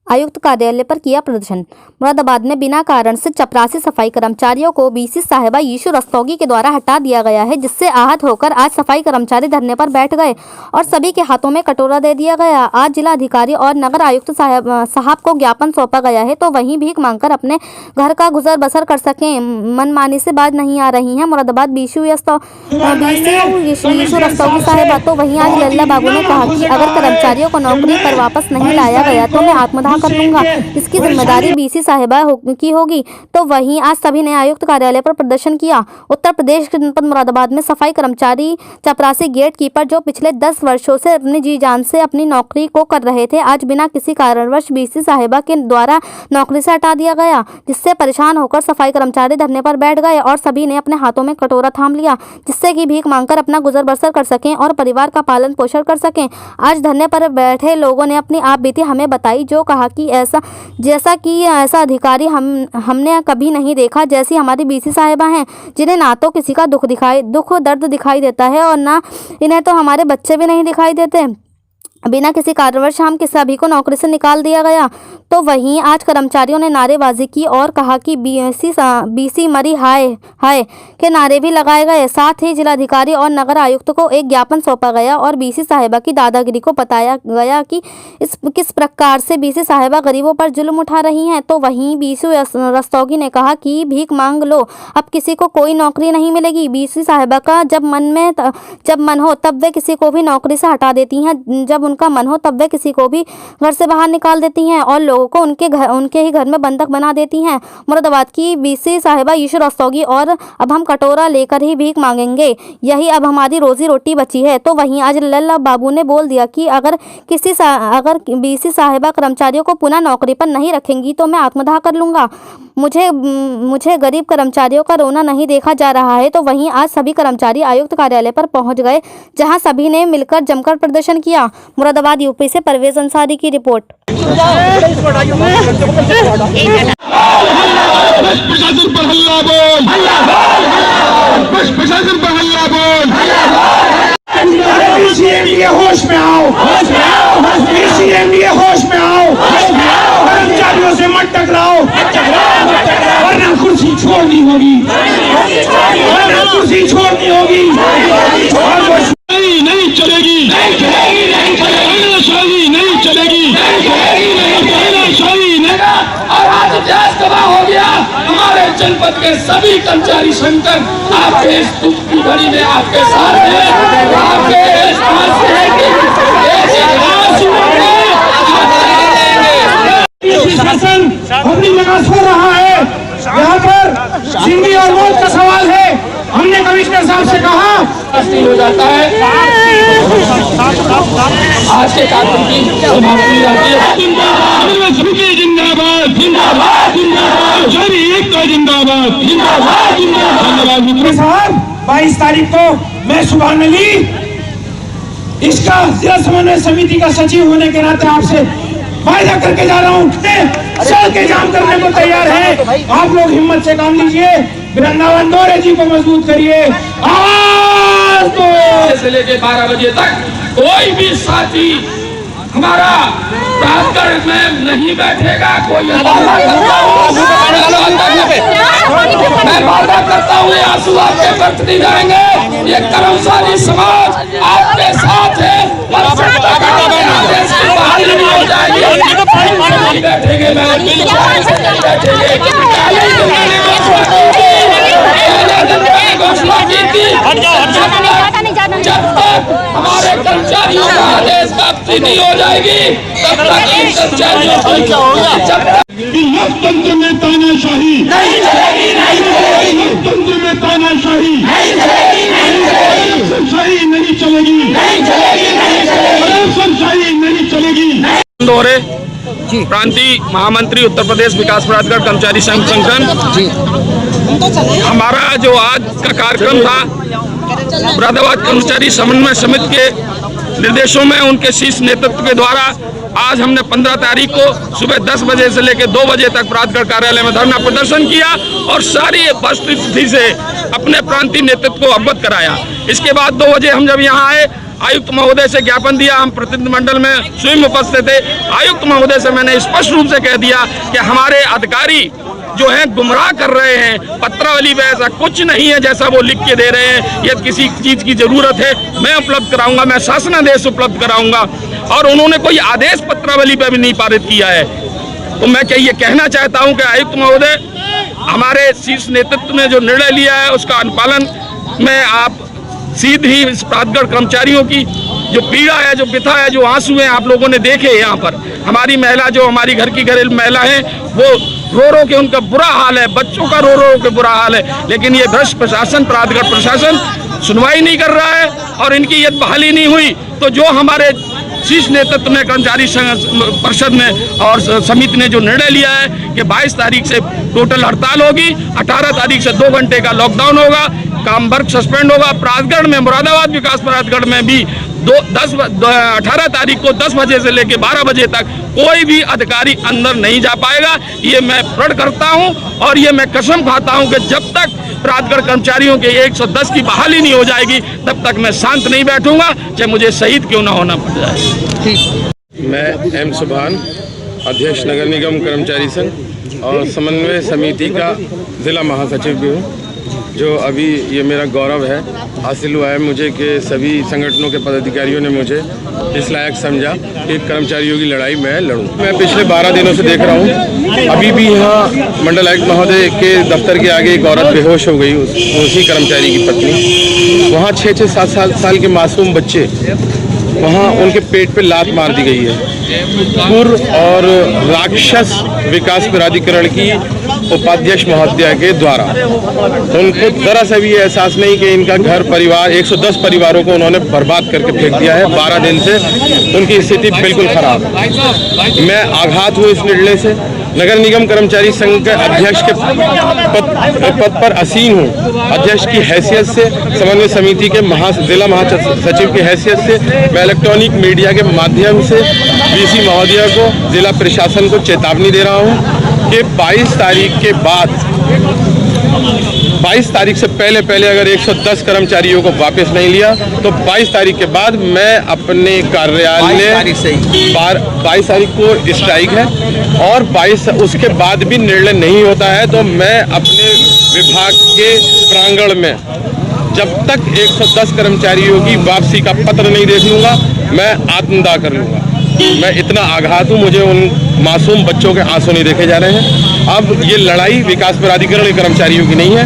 आयुक्त कार्यालय पर किया प्रदर्शन। मुरादाबाद में बिना कारण से चपरासी सफाई कर्मचारियों को बीसी साहिबा यीशु रस्तोगी के द्वारा हटा दिया गया है, जिससे आहत होकर आज सफाई कर्मचारी धरने पर बैठ गए और सभी के हाथों में कटोरा दे दिया गया। आज जिला अधिकारी और नगर आयुक्त साहब को ज्ञापन सौंपा गया है, तो वहीं भीख मांगकर अपने घर का गुजर बसर कर सकें। मनमानी से बाज नहीं आ रही है मुरादाबाद यीशु रस्तोगी साहिबा। तो वहीं आज लल्ला बाबू ने कहा कि अगर कर्मचारियों को नौकरी पर वापस नहीं लाया गया तो मैं आत्मदाह कर लूंगा, इसकी जिम्मेदारी बीसी साहिबा की होगी। तो वहीं आज सभी ने आयुक्त कार्यालय पर प्रदर्शन किया। उत्तर प्रदेश के जनपद मुरादाबाद में सफाई कर्मचारी चपरासी गेट कीपर जो पिछले 10 वर्षों से अपनी जी जान से अपनी नौकरी को कर रहे थे, आज बिना किसी कारणवश बीसी साहिबा के द्वारा नौकरी से हटा दिया गया, जिससे परेशान होकर सफाई कर्मचारी धरने पर बैठ गए और सभी ने अपने हाथों में कटोरा थाम लिया, जिससे कि भीख मांगकर अपना गुजर बसर कर सकें और परिवार का पालन पोषण कर सकें। आज धरने पर बैठे लोगों ने अपनी आप बीती हमें बताई, जो कहा कि ऐसा अधिकारी हमने कभी नहीं देखा जैसी हमारी बीसी साहिबा हैं, जिन्हें ना तो किसी का दुख दर्द दिखाई देता है और ना इन्हें तो हमारे बच्चे भी नहीं दिखाई देते। बिना किसी कारणवश हम सभी को नौकरी से निकाल दिया गया। तो वहीं आज कर्मचारियों ने नारेबाजी की और कहा कि बीसी मरी हाय हाय के नारे भी लगाए गए। साथ ही जिलाधिकारी और नगर आयुक्त को एक ज्ञापन सौंपा गया और बीसी साहिबा की दादागिरी को बताया गया कि किस प्रकार से बीसी साहिबा गरीबों पर जुल्म उठा रही हैं। तो वहीं बीसी रस्तोगी ने कहा कि भीख मांग लो, अब किसी को कोई नौकरी नहीं मिलेगी। बीसी साहिबा का जब मन हो तब वे किसी को भी नौकरी से हटा देती हैं, जब उनका मन हो तब वे किसी को भी घर से बाहर निकाल देती हैं और लोगों को उनके ही घर में बंधक बना देती हैं। मुरादाबाद की बीसी साहिबा यीशु रस्तोगी और अब हम कटोरा लेकर ही भीख मांगेंगे, यही अब हमारी रोजी रोटी बची है। तो वहीं आज लल्ला बाबू ने बोल दिया कि अगर बीसी साहिबा कर्मचारियों को पुनः नौकरी पर नहीं रखेंगी तो मैं आत्मदाह कर लूंगा। मुझे गरीब कर्मचारियों का रोना नहीं देखा जा रहा है। तो वहीं आज सभी कर्मचारी आयुक्त कार्यालय पर पहुंच गए, जहां सभी ने मिलकर जमकर प्रदर्शन किया। मुरादाबाद यूपी से परवेज अंसारी की रिपोर्ट। प्रशासन पर हल्ला बोल, प्रशासन पर हल्ला बोल। होश में आओ, होश में आओ, कर्मचारियों से मत टकराओ, वरना कुर्सी छोड़नी होगी, वरना कुर्सी छोड़नी होगी। नहीं चलेगी, तानाशाही नहीं चलेगी, तानाशाही नहीं। और आज इतिहास गवाह हो गया, हमारे जनपद के सभी कर्मचारी संगठन आपके इस दुख की घड़ी में आपके साथ हैं, आपके शासन अपनी जगह सो रहा है। यहाँ पर जिंदगी और मौत का सवाल है। हमने कमिश्नर साहब से कहा हो जाता है, आज के कार्यक्रम की समाप्ति जाती है। जिंदाबाद, जिंदाबाद, जिंदाबाद, जारी एकता जिंदाबाद, जिंदाबाद, जिंदाबाद। धन्यवाद साहब। 22 तारीख को मैं सुबह में ली इसका जिला समन्वय समिति का सचिव होने के नाते आपसे वायदा करके जा रहा हूँ, चल के जाम करने को तैयार है। आप लोग हिम्मत से काम लीजिए, वृंदावन दौरे जी को मजबूत करिए। आवाज दो से लेके 12 बजे तक कोई भी साथी हमारा प्रातःकाल में नहीं बैठेगा। कोई मैं वादा करता हूँ, आंसू आपके व्यर्थ नहीं जाएंगे। ये कर्मचारी समाज आपके साथ है, बैठेंगे घोषणा की थी, जब तक हमारे कर्मचारियों का आदेश प्राप्ति नहीं हो जाएगी तब तक इन कर्मचारियों लोकतंत्र में तानाशाही नहीं चलेगी, नहीं चलेगी, लोकतंत्र में तानाशाही नहीं चलेगी, नहीं चलेगी, शाही नहीं चलेगी, नहीं चलेगी, नहीं चलेगी, नहीं चलेगी। दौरे प्रांतीय महामंत्री उत्तर प्रदेश विकास प्राधिकरण कर्मचारी संघ संगठन, हमारा जो आज का कार्यक्रम था मुरादाबाद कर्मचारी समन्वय समिति के निर्देशों में उनके शीर्ष नेतृत्व के द्वारा आज हमने 15 तारीख को सुबह 10 बजे से लेकर 2 बजे तक प्राधिकरण कार्यालय में धरना प्रदर्शन किया और सारी वस्तुस्थिति से अपने प्रांतीय नेतृत्व को अवगत कराया। इसके बाद 2 बजे हम जब यहाँ आए, आयुक्त महोदय से ज्ञापन दिया, हम प्रतिनिधिमंडल में स्वयं उपस्थित थे। आयुक्त महोदय से मैंने स्पष्ट रूप से कह दिया कि हमारे अधिकारी जो हैं गुमराह कर रहे हैं, पत्रावली में ऐसा कुछ नहीं है जैसा वो लिख के दे रहे हैं। यदि किसी चीज़ की ज़रूरत है मैं उपलब्ध कराऊंगा, मैं शासनादेश उपलब्ध कराऊंगा, और उन्होंने कोई आदेश पत्रावली पर भी नहीं पारित किया है। तो मैं ये कहना चाहता हूं कि आयुक्त महोदय, हमारे शीर्ष नेतृत्व ने जो निर्णय लिया है उसका अनुपालन में आप सीधे ही इस प्राधिकरण कर्मचारियों की जो पीड़ा है, जो व्यथा है, जो आंसू हैं, आप लोगों ने देखे यहाँ पर। हमारी महिला, जो हमारी घर की घरेलू महिला है, वो रो के उनका बुरा हाल है, बच्चों का रो के बुरा हाल है। लेकिन ये भ्रष्ट प्रशासन, प्राधिकरण प्रशासन सुनवाई नहीं कर रहा है और इनकी यदि बहाली नहीं हुई तो जो हमारे शीर्ष नेतृत्व ने, कर्मचारी परिषद ने और समिति ने जो निर्णय लिया है कि 22 तारीख से टोटल हड़ताल होगी, 18 तारीख से 2 घंटे का लॉकडाउन होगा, काम वर्क सस्पेंड होगा। प्राधिकरण में, मुरादाबाद विकास प्राधिकरण में भी 18 तारीख को 10 बजे से लेकर 12 बजे तक कोई भी अधिकारी अंदर नहीं जा पाएगा। ये मैं प्रण करता हूं और ये मैं कसम खाता हूं कि जब तक प्राधिकरण कर्मचारियों के 110 की बहाली नहीं हो जाएगी तब तक मैं शांत नहीं बैठूंगा, चाहे मुझे शहीद क्यों ना होना पड़ जाए। मैं एम सुभान, अध्यक्ष नगर निगम कर्मचारी संघ और समन्वय समिति का जिला महासचिव भी हूँ। जो अभी ये मेरा गौरव है हासिल हुआ है मुझे कि सभी संगठनों के पदाधिकारियों ने मुझे इस लायक समझा कि कर्मचारियों की लड़ाई मैं लड़ूं। मैं पिछले 12 दिनों से देख रहा हूँ, अभी भी यहाँ मंडल आयुक्त महोदय के दफ्तर के आगे एक औरत बेहोश हो गई, उसी कर्मचारी की पत्नी। वहाँ 6-6, 7 साल के मासूम बच्चे, वहाँ उनके पेट पे लात मार दी गई है। पूर्व और राक्षस विकास प्राधिकरण की उपाध्यक्ष महोदया के द्वारा उनको जरा सा भी एहसास नहीं कि इनका घर परिवार 110 परिवारों को उन्होंने बर्बाद करके फेंक दिया है। 12 दिन से उनकी स्थिति बिल्कुल खराब है। मैं आघात हूँ इस निर्णय से। नगर निगम कर्मचारी संघ के अध्यक्ष के पद पर आसीन हूँ। अध्यक्ष की हैसियत से, समन्वय समिति के जिला महासचिव की हैसियत से मैं इलेक्ट्रॉनिक मीडिया के माध्यम से बीसी महोदया को, जिला प्रशासन को चेतावनी दे रहा हूँ कि 22 तारीख के बाद, 22 तारीख से पहले अगर 110 कर्मचारियों को वापस नहीं लिया तो 22 तारीख के बाद मैं अपने कार्यालय 22 तारीख को स्ट्राइक है और 22 उसके बाद भी निर्णय नहीं होता है तो मैं अपने विभाग के प्रांगण में जब तक 110 कर्मचारियों की वापसी का पत्र नहीं देख लूँगा मैं आत्मदाह कर लूँगा। मैं इतना आघात हूँ, मुझे उन मासूम बच्चों के आंसू नहीं देखे जा रहे हैं। अब ये लड़ाई विकास प्राधिकरण के कर्मचारियों की नहीं है,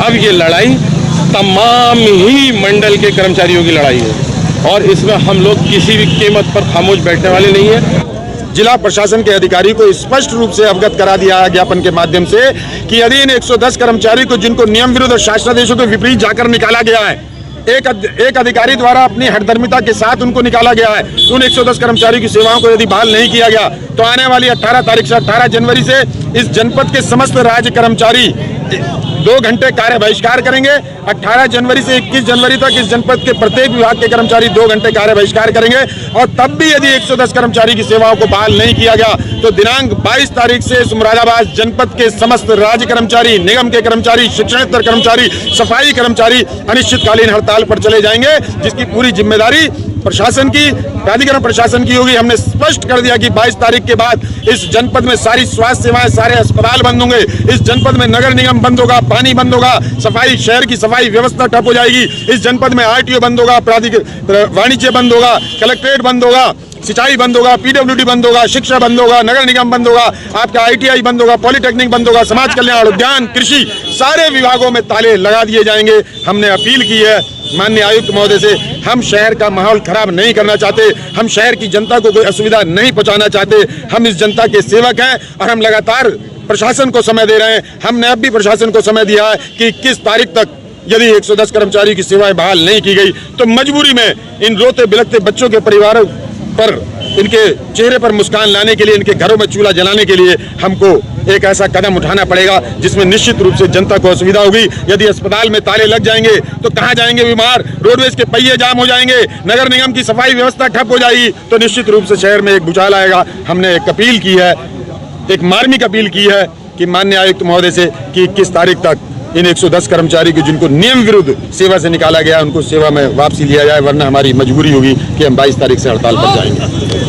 अब ये लड़ाई तमाम ही मंडल के कर्मचारियों की लड़ाई है और इसमें हम लोग किसी भी कीमत पर खामोश बैठने वाले नहीं है। जिला प्रशासन के अधिकारी को स्पष्ट रूप से अवगत करा दिया है ज्ञापन के माध्यम से कि यदि इन 110 कर्मचारी को जिनको नियम विरुद्ध और शासनादेशों के विपरीत जाकर निकाला गया है, एक अधिकारी द्वारा अपनी हठधर्मिता के साथ उनको निकाला गया है, उन 110 कर्मचारियों की सेवाओं को यदि बहाल नहीं किया गया तो आने वाली 18 तारीख से 18 जनवरी से इस जनपद के समस्त राज्य कर्मचारी 2 घंटे कार्य बहिष्कार करेंगे। 18 जनवरी से 21 जनवरी तक इस जनपद के प्रत्येक विभाग के कर्मचारी 2 घंटे कार्य बहिष्कार करेंगे और तब भी यदि 110 कर्मचारी की सेवाओं को बहाल नहीं किया गया तो दिनांक 22 तारीख से मुरादाबाद जनपद के समस्त राज्य कर्मचारी, निगम के कर्मचारी, शिक्षणेतर कर्मचारी, सफाई कर्मचारी अनिश्चितकालीन हड़ताल पर चले जाएंगे, जिसकी पूरी जिम्मेदारी प्रशासन की, प्राधिकरण प्रशासन की होगी। हमने स्पष्ट कर दिया कि 22 तारीख के बाद इस जनपद में सारी स्वास्थ्य सेवाएं, सारे अस्पताल बंद होंगे, इस जनपद में नगर निगम बंद होगा, पानी बंद होगा, सफाई, शहर की सफाई व्यवस्था ठप हो जाएगी, इस जनपद में आरटीओ बंद होगा, वाणिज्य बंद होगा, कलेक्ट्रेट बंद होगा, सिंचाई बंद होगा, पीडब्ल्यूडी बंद होगा, शिक्षा बंद होगा, नगर निगम बंद होगा, आपका आईटीआई बंद होगा, पॉलिटेक्निक बंद होगा, समाज कल्याण, उद्यान, कृषि, सारे विभागों में ताले लगा दिए जाएंगे। हमने अपील की है माननीय आयुक्त महोदय से, हम शहर का माहौल खराब नहीं करना चाहते, हम शहर की जनता को कोई असुविधा नहीं पहुंचाना चाहते, हम इस जनता के सेवक हैं और हम लगातार प्रशासन को समय दे रहे हैं। हमने अब भी प्रशासन को समय दिया है कि 21 तारीख तक यदि 110 कर्मचारी की सेवाएं बहाल नहीं की गई तो मजबूरी में इन रोते बिलखते बच्चों के परिवारों पर, इनके चेहरे पर मुस्कान लाने के लिए, इनके घरों में चूल्हा जलाने के लिए हमको एक ऐसा कदम उठाना पड़ेगा जिसमें निश्चित रूप से जनता को असुविधा होगी। यदि अस्पताल में ताले लग जाएंगे तो कहाँ जाएंगे बीमार, रोडवेज के पहिए जाम हो जाएंगे, नगर निगम की सफाई व्यवस्था ठप हो जाएगी तो निश्चित रूप से शहर में एक भूचाल आएगा। हमने एक अपील की है, एक मार्मिक अपील की है कि माननीय आयुक्त महोदय से कि 21 तारीख तक इन 110 कर्मचारी को जिनको नियम विरुद्ध सेवा से निकाला गया उनको सेवा में वापसी लिया जाए, वरना हमारी मजबूरी होगी कि हम 22 तारीख से हड़ताल पर जाएंगे।